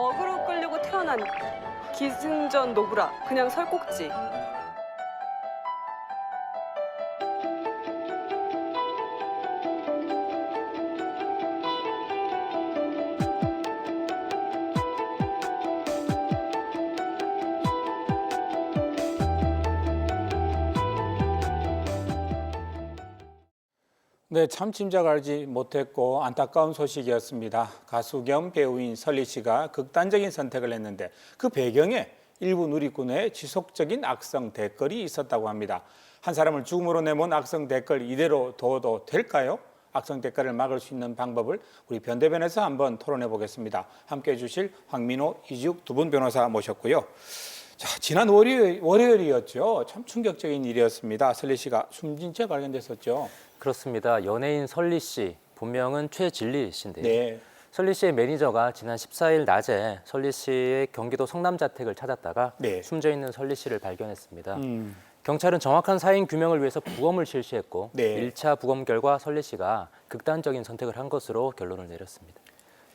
어그로 끌려고 태어난 기승전 노브라. 그냥 설꼭지. 네, 참 짐작 알지 못했고 안타까운 소식이었습니다. 가수 겸 배우인 설리 씨가 극단적인 선택을 했는데 그 배경에 일부 누리꾼의 지속적인 악성 댓글이 있었다고 합니다. 한 사람을 죽음으로 내몬 악성 댓글 이대로 둬도 될까요? 악성 댓글을 막을 수 있는 방법을 우리 변대변에서 한번 토론해 보겠습니다. 함께해 주실 황민호, 이지욱 두 분 변호사 모셨고요. 자, 지난 월요일이었죠. 참 충격적인 일이었습니다. 설리 씨가 숨진 채 발견됐었죠. 그렇습니다. 연예인 설리 씨, 본명은 최진리 씨인데요. 네. 설리 씨의 매니저가 지난 14일 낮에 설리 씨의 경기도 성남 자택을 찾았다가 네. 숨져 있는 설리 씨를 발견했습니다. 경찰은 정확한 사인 규명을 위해서 부검을 실시했고 네. 1차 부검 결과 설리 씨가 극단적인 선택을 한 것으로 결론을 내렸습니다.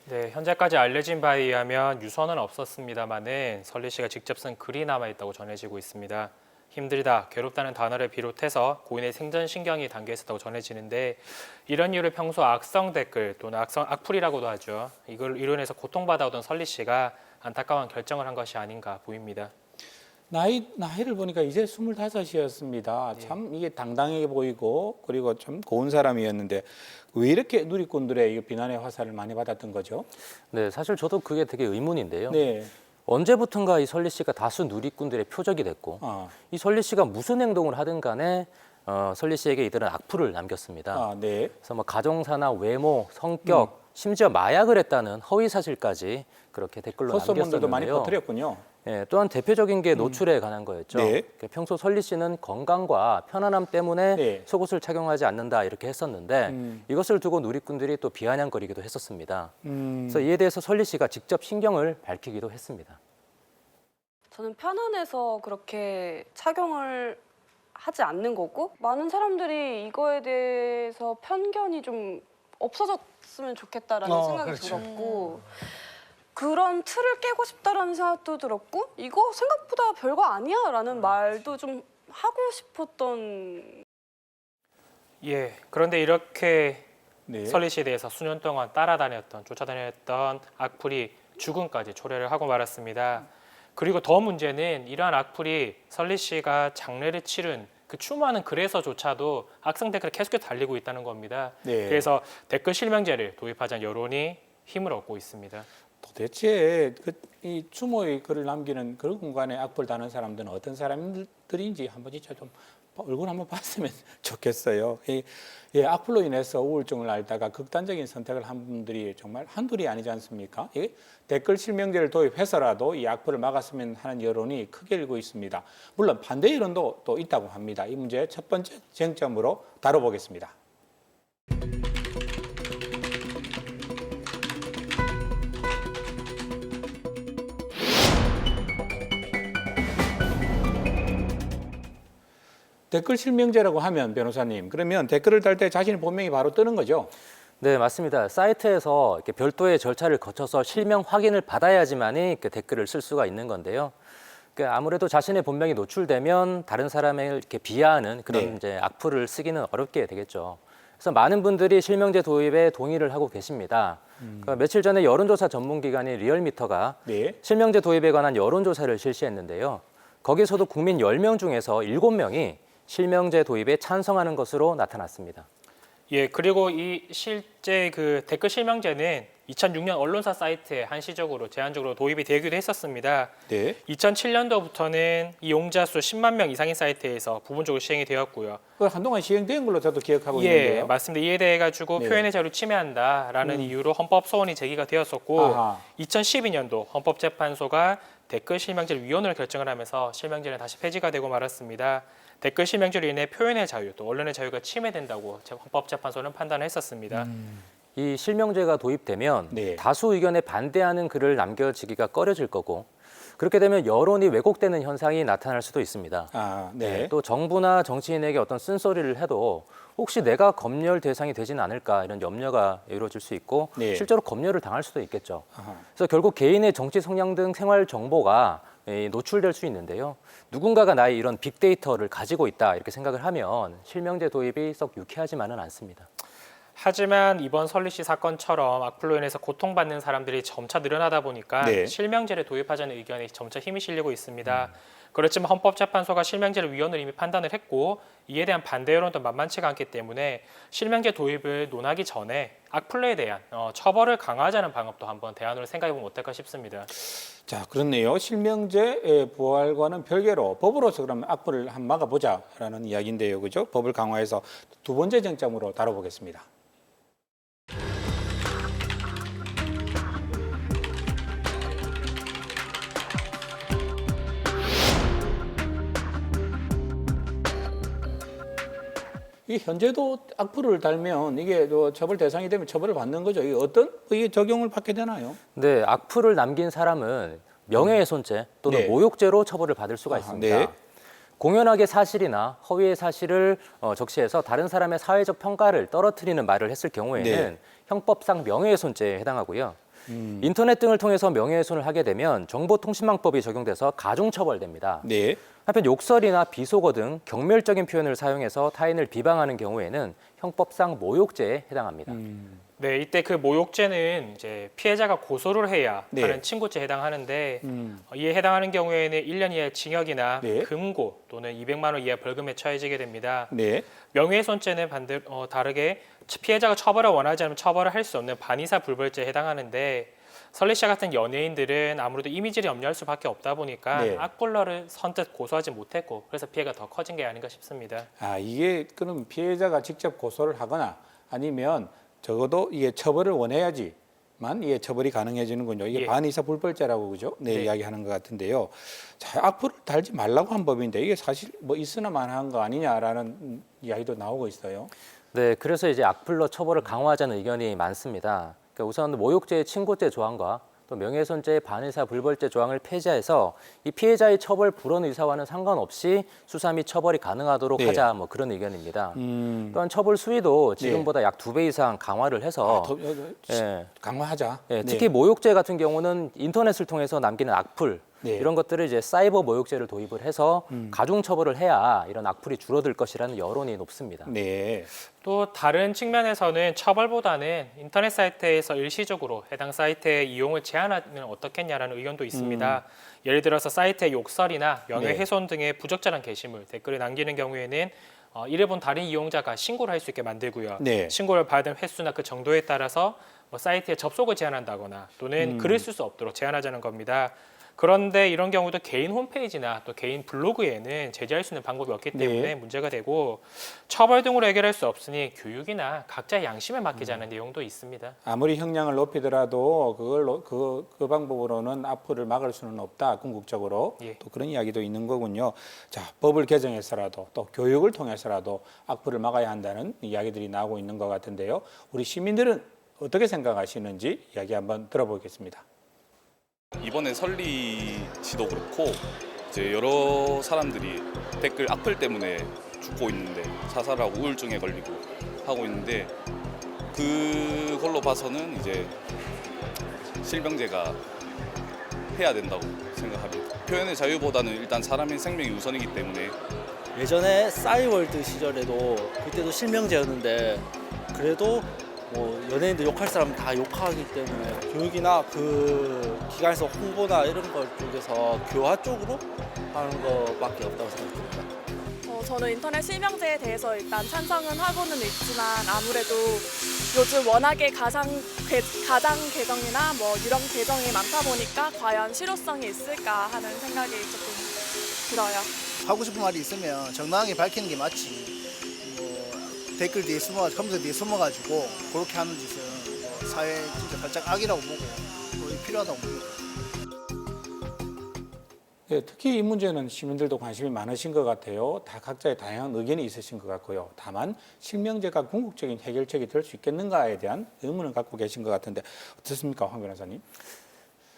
네, 현재까지 알려진 바에 의하면 유서는 없었습니다만은 설리 씨가 직접 쓴 글이 남아있다고 전해지고 있습니다. 힘들다, 괴롭다는 단어를 비롯해서 고인의 생전신경이 담겨 있었다고 전해지는데 이런 이유를 평소 악성 댓글 또는 악플이라고도 하죠. 이걸 이론해서 고통받아오던 설리 씨가 안타까운 결정을 한 것이 아닌가 보입니다. 나이를 보니까 이제 25이었습니다. 참 이게 당당해 보이고 그리고 참 고운 사람이었는데 왜 이렇게 누리꾼들의 비난의 화살을 많이 받았던 거죠? 네, 사실 저도 그게 되게 의문인데요. 네. 언제부턴가 이 설리 씨가 다수 누리꾼들의 표적이 됐고 이 설리 씨가 무슨 행동을 하든 간에 설리 씨에게 이들은 악플을 남겼습니다. 네. 그래서 뭐 가정사나 외모, 성격, 심지어 마약을 했다는 허위 사실까지 그렇게 댓글로 헛소문들도 많이 남겼었는데요. 퍼뜨렸군요. 예, 또한 대표적인 게 노출에 관한 거였죠. 네. 평소 설리 씨는 건강과 편안함 때문에 네. 속옷을 착용하지 않는다 이렇게 했었는데 이것을 두고 누리꾼들이 또 비아냥거리기도 했었습니다. 그래서 이에 대해서 설리 씨가 직접 신경을 밝히기도 했습니다. 저는 편안해서 그렇게 착용을 하지 않는 거고 많은 사람들이 이거에 대해서 편견이 좀 없어졌으면 좋겠다라는 생각이 들었고 그런 틀을 깨고 싶다라는 생각도 들었고 이거 생각보다 별거 아니야라는 말도 좀 하고 싶었던. 예, 그런데 이렇게 네. 설리 씨에 대해서 수년 동안 쫓아다녔던 악플이 죽음까지 초래를 하고 말았습니다. 그리고 더 문제는 이러한 악플이 설리 씨가 장례를 치른 그 추모하는 글에서조차도 악성 댓글이 계속해서 달리고 있다는 겁니다. 네. 그래서 댓글 실명제를 도입하자는 여론이 힘을 얻고 있습니다. 도대체 이 추모의 글을 남기는 그런 공간에 악플 다는 사람들은 어떤 사람들인지 한번 진짜 좀 얼굴 한번 봤으면 좋겠어요. 악플로 인해서 우울증을 앓다가 극단적인 선택을 한 분들이 정말 한둘이 아니지 않습니까? 댓글 실명제를 도입해서라도 이 악플을 막았으면 하는 여론이 크게 일고 있습니다. 물론 반대 여론도 또 있다고 합니다. 이 문제 첫 번째 쟁점으로 다뤄보겠습니다. 댓글 실명제라고 하면 변호사님, 그러면 댓글을 달 때 자신의 본명이 바로 뜨는 거죠? 네, 맞습니다. 사이트에서 이렇게 별도의 절차를 거쳐서 실명 확인을 받아야지만이 이렇게 댓글을 쓸 수가 있는 건데요. 그러니까 아무래도 자신의 본명이 노출되면 다른 사람을 이렇게 비하하는 그런 이제 악플을 쓰기는 어렵게 되겠죠. 그래서 많은 분들이 실명제 도입에 동의를 하고 계십니다. 그러니까 며칠 전에 여론조사 전문기관인 리얼미터가 실명제 도입에 관한 여론조사를 실시했는데요. 거기서도 국민 10명 중에서 7명이 실명제 도입에 찬성하는 것으로 나타났습니다. 예, 그리고 이 실제 그 댓글 실명제는 2006년 언론사 사이트에 한시적으로 제한적으로 도입이 되기도 했었습니다. 2007년도부터는 이 용자 수 10만 명 이상의 사이트에서 부분적으로 시행이 되었고요. 한동안 시행된 걸로 저도 기억하고 예, 있는데요. 맞습니다. 이에 대해 가지고 표현의 자유를 침해한다라는 이유로 헌법 소원이 제기가 되었었고 2012년도 헌법재판소가 댓글 실명제를 위헌을 결정을 하면서 실명제는 다시 폐지가 되고 말았습니다. 댓글 실명제로 인해 표현의 자유 또 언론의 자유가 침해된다고 헌법재판소는 판단을 했었습니다. 이 실명제가 도입되면 다수 의견에 반대하는 글을 남겨지기가 꺼려질 거고 그렇게 되면 여론이 왜곡되는 현상이 나타날 수도 있습니다. 아, 네. 또 정부나 정치인에게 어떤 쓴소리를 해도 혹시 내가 검열 대상이 되지는 않을까 이런 염려가 이루어질 수 있고 네. 실제로 검열을 당할 수도 있겠죠. 아하. 그래서 결국 개인의 정치 성향 등 생활 정보가 노출될 수 있는데요. 누군가가 나의 이런 빅데이터를 가지고 있다 이렇게 생각을 하면 실명제 도입이 썩 유쾌하지만은 않습니다. 하지만 이번 설리씨 사건처럼 악플로 인해서 고통받는 사람들이 점차 늘어나다 보니까 네. 실명제를 도입하자는 의견이 점차 힘이 실리고 있습니다. 그렇지만 헌법재판소가 실명제를 위헌으로 이미 판단을 했고 이에 대한 반대 여론도 만만치가 않기 때문에 실명제 도입을 논하기 전에 악플로에 대한 처벌을 강화하자는 방법도 한번 대안으로 생각해보면 어떨까 싶습니다. 자, 그렇네요. 실명제 부활과는 별개로 법으로서 그러면 악플을 한번 막아보자라는 이야기인데요. 그죠? 법을 강화해서 두 번째 쟁점으로 다뤄보겠습니다. 이 현재도 악플을 달면 이게 또 처벌 대상이 되면 처벌을 받는 거죠. 이게 어떤 이게 적용을 받게 되나요? 네, 악플을 남긴 사람은 명예훼손죄 또는 네. 모욕죄로 처벌을 받을 수가 아하, 있습니다. 네. 공연하게 사실이나 허위의 사실을 적시해서 다른 사람의 사회적 평가를 떨어뜨리는 말을 했을 경우에는 네. 형법상 명예훼손죄에 해당하고요. 인터넷 등을 통해서 명예훼손을 하게 되면 정보통신망법이 적용돼서 가중처벌됩니다. 네. 한편 욕설이나 비속어 등 경멸적인 표현을 사용해서 타인을 비방하는 경우에는 형법상 모욕죄에 해당합니다. 네, 이때 그 모욕죄는 이제 피해자가 고소를 해야 네. 하는 친고죄에 해당하는데 이에 해당하는 경우에는 1년 이하의 징역이나 네. 금고 또는 200만 원 이하 벌금에 처해지게 됩니다. 네. 명예훼손죄는 다르게 피해자가 처벌을 원하지 않으면 처벌을 할 수 없는 반의사 불벌죄에 해당하는데 설리 씨 같은 연예인들은 아무래도 이미지를 염려할 수밖에 없다 보니까 네. 악플러를 선뜻 고소하지 못했고 그래서 피해가 더 커진 게 아닌가 싶습니다. 아, 이게 그럼 피해자가 직접 고소를 하거나 아니면 적어도 이게 처벌을 원해야지만 이게 처벌이 가능해지는군요. 이게 예. 반의사 불벌죄라고 그죠? 네, 네. 이야기하는 것 같은데요. 자, 악플을 달지 말라고 한 법인데 이게 사실 뭐 있으나 마나한 거 아니냐라는 이야기도 나오고 있어요. 네, 그래서 이제 악플러 처벌을 강화하자는 의견이 많습니다. 그러니까 우선 모욕죄의 친고죄 조항과 또 명예훼손죄의 반의사 불벌죄 조항을 폐지해서 이 피해자의 처벌 불원 의사와는 상관없이 수사 및 처벌이 가능하도록 네. 하자 뭐 그런 의견입니다. 또한 처벌 수위도 지금보다 약 2배 이상 강화를 해서 예, 강화하자. 예, 특히 모욕죄 같은 경우는 인터넷을 통해서 남기는 악플 네. 이런 것들을 이제 사이버 모욕죄를 도입을 해서 가중 처벌을 해야 이런 악플이 줄어들 것이라는 여론이 높습니다. 네. 또 다른 측면에서는 처벌보다는 인터넷 사이트에서 일시적으로 해당 사이트의 이용을 제한하면 어떻겠냐라는 의견도 있습니다. 예를 들어서 사이트의 욕설이나 명예훼손 등의 부적절한 게시물, 댓글을 남기는 경우에는 이를 본 다른 이용자가 신고를 할 수 있게 만들고요. 네. 신고를 받은 횟수나 그 정도에 따라서 사이트에 접속을 제한한다거나 또는 글을 쓸 수 없도록 제한하자는 겁니다. 그런데 이런 경우도 개인 홈페이지나 또 개인 블로그에는 제재할 수 있는 방법이 없기 때문에 네. 문제가 되고 처벌 등으로 해결할 수 없으니 교육이나 각자의 양심에 맡기자는 내용도 있습니다. 아무리 형량을 높이더라도 그걸로 그 방법으로는 악플을 막을 수는 없다. 궁극적으로 예. 또 그런 이야기도 있는 거군요. 자, 법을 개정해서라도 또 교육을 통해서라도 악플을 막아야 한다는 이야기들이 나오고 있는 것 같은데요. 우리 시민들은 어떻게 생각하시는지 이야기 한번 들어보겠습니다. 이번에 설리 씨도 그렇고 이제 여러 사람들이 댓글 악플 때문에 죽고 있는데 자살하고 우울증에 걸리고 하고 있는데 그걸로 봐서는 이제 실명제가 해야 된다고 생각합니다. 표현의 자유보다는 일단 사람의 생명이 우선이기 때문에 예전에 싸이월드 시절에도 그때도 실명제였는데 그래도 뭐 연예인들 욕할 사람 다 욕하기 때문에 교육이나 그 기관에서 홍보나 이런 걸 쪽에서 교화 쪽으로 하는 것밖에 없다고 생각합니다. 저는 인터넷 실명제에 대해서 일단 찬성은 하고는 있지만 아무래도 요즘 워낙에 가상 계정이나 뭐 유령 계정이 많다 보니까 과연 실효성이 있을까 하는 생각이 조금 들어요. 하고 싶은 말이 있으면 정당하게 밝히는 게 맞지. 댓글 뒤에 컴퓨터 뒤에 숨어가지고 그렇게 하는 짓은 사회 진짜 살짝 악이라고 보고 그게 필요하다고 봅니다. 네, 특히 이 문제는 시민들도 관심이 많으신 것 같아요. 다 각자의 다양한 의견이 있으신 것 같고요. 다만 실명제가 궁극적인 해결책이 될 수 있겠는가에 대한 의문을 갖고 계신 것 같은데 어떻습니까, 황 변호사님?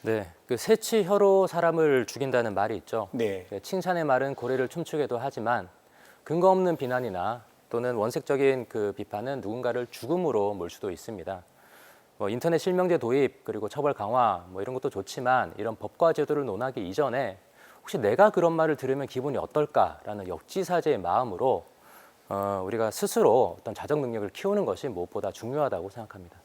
네, 그 새치혀로 사람을 죽인다는 말이 있죠. 네. 칭찬의 말은 고래를 춤추게도 하지만 근거 없는 비난이나 또는 원색적인 그 비판은 누군가를 죽음으로 몰 수도 있습니다. 뭐 인터넷 실명제 도입 그리고 처벌 강화 뭐 이런 것도 좋지만 이런 법과 제도를 논하기 이전에 혹시 내가 그런 말을 들으면 기분이 어떨까라는 역지사지의 마음으로 우리가 스스로 어떤 자정 능력을 키우는 것이 무엇보다 중요하다고 생각합니다.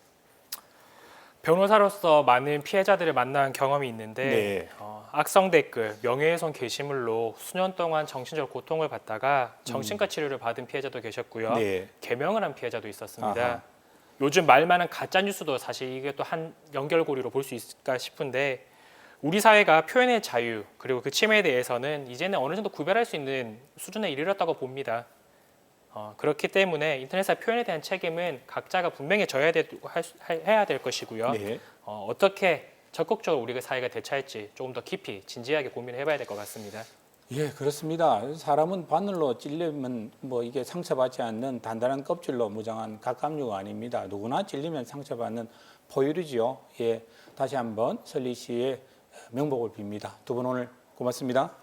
변호사로서 많은 피해자들을 만난 경험이 있는데 네. 악성 댓글, 명예훼손 게시물로 수년 동안 정신적 고통을 받다가 정신과 치료를 받은 피해자도 계셨고요. 네. 개명을 한 피해자도 있었습니다. 아하. 요즘 말 많은 가짜 뉴스도 사실 이게 또 한 연결고리로 볼 수 있을까 싶은데 우리 사회가 표현의 자유 그리고 그 침해에 대해서는 이제는 어느 정도 구별할 수 있는 수준에 이르렀다고 봅니다. 그렇기 때문에 인터넷상 표현에 대한 책임은 각자가 분명히 해야 될 것이고요. 네. 어떻게 적극적으로 우리 사회가 대처할지 조금 더 깊이 진지하게 고민을 해봐야 될 것 같습니다. 예, 그렇습니다. 사람은 바늘로 찔리면 뭐 이게 상처받지 않는 단단한 껍질로 무장한 갑각류가 아닙니다. 누구나 찔리면 상처받는 포유류지요. 예, 다시 한번 설리 씨의 명복을 빕니다. 두 분 오늘 고맙습니다.